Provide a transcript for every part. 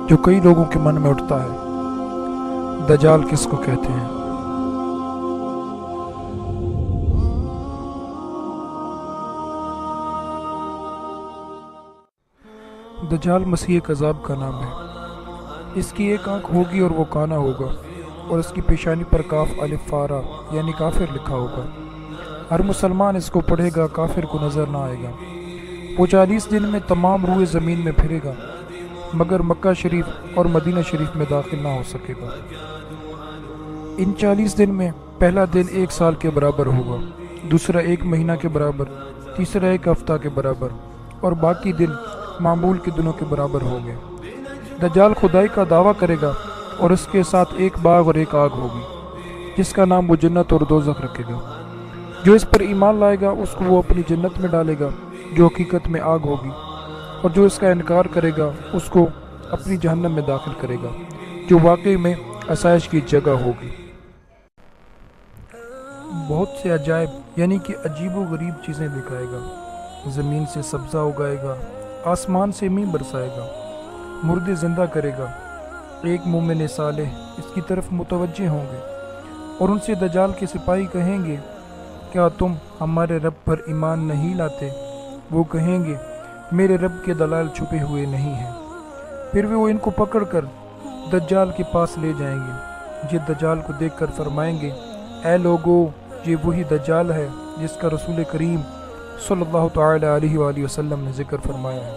جو کئی لوگوں کے من میں اٹھتا ہے، دجال کس کو کہتے ہیں؟ دجال مسیح کذاب کا نام ہے۔ اس کی ایک آنکھ ہوگی اور وہ کانا ہوگا، اور اس کی پیشانی پر کاف الف فارا یعنی کافر لکھا ہوگا۔ ہر مسلمان اس کو پڑھے گا، کافر کو نظر نہ آئے گا۔ وہ 40 دن میں تمام روئے زمین میں پھرے گا، مگر مکہ شریف اور مدینہ شریف میں داخل نہ ہو سکے گا۔ ان 40 دن میں پہلا دن 1 سال کے برابر ہوگا، دوسرا 1 مہینہ کے برابر، تیسرا 1 ہفتہ کے برابر، اور باقی دن معمول کے دنوں کے برابر ہوں گے۔ دجال خدائی کا دعویٰ کرے گا، اور اس کے ساتھ 1 باغ اور 1 آگ ہوگی، جس کا نام وہ جنت اور دوزخ رکھے گا۔ جو اس پر ایمان لائے گا اس کو وہ اپنی جنت میں ڈالے گا، جو حقیقت میں آگ ہوگی، اور جو اس کا انکار کرے گا اس کو اپنی جہنم میں داخل کرے گا، جو واقعی میں آسائش کی جگہ ہوگی۔ بہت سے عجائب یعنی کہ عجیب و غریب چیزیں دکھائے گا۔ زمین سے سبزہ اگائے گا، آسمان سے مینہ برسائے گا، مردے زندہ کرے گا۔ ایک مومن صالح اس کی طرف متوجہ ہوں گے، اور ان سے دجال کے سپاہی کہیں گے، کیا تم ہمارے رب پر ایمان نہیں لاتے؟ وہ کہیں گے، میرے رب کے دلائل چھپے ہوئے نہیں ہیں۔ پھر وہ ان کو پکڑ کر دجال کے پاس لے جائیں گے۔ یہ دجال کو دیکھ کر فرمائیں گے، اے لوگو، یہ وہی دجال ہے جس کا رسول کریم صلی اللہ تعالی علیہ وآلہ وسلم نے ذکر فرمایا ہے۔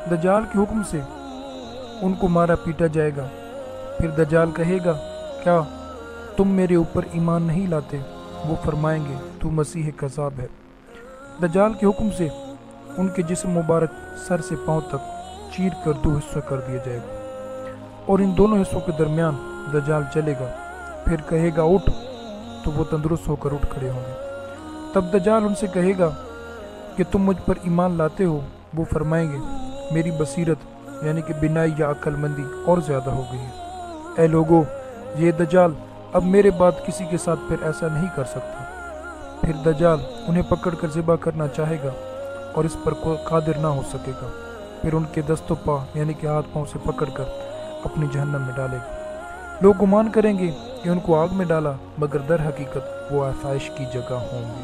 دجال کے حکم سے ان کو مارا پیٹا جائے گا۔ پھر دجال کہے گا، کیا تم میرے اوپر ایمان نہیں لاتے؟ وہ فرمائیں گے، تو مسیح کذاب ہے۔ دجال کے حکم سے ان کے جسم مبارک سر سے پاؤں تک چیر کر 2 حصوں کر دیا جائے گا، اور ان دونوں حصوں کے درمیان دجال چلے گا۔ پھر کہے گا، اٹھ، تو وہ تندرست ہو کر اٹھ کھڑے ہوں گے۔ تب دجال ان سے کہے گا کہ تم مجھ پر ایمان لاتے ہو؟ وہ فرمائیں گے، میری بصیرت یعنی کہ بینائی یا عقل مندی اور زیادہ ہو گئی ہے۔ اے لوگو، یہ دجال اب میرے بعد کسی کے ساتھ پھر ایسا نہیں کر سکتا۔ پھر دجال انہیں پکڑ کر ذبح کرنا چاہے گا، اور اس پر کوئی قادر نہ ہو سکے گا۔ پھر ان کے دست و پا یعنی کہ ہاتھ پاؤں سے پکڑ کر اپنی جہنم میں ڈالے گا۔ لوگ گمان کریں گے کہ ان کو آگ میں ڈالا، مگر در حقیقت وہ آسائش کی جگہ ہوں گے۔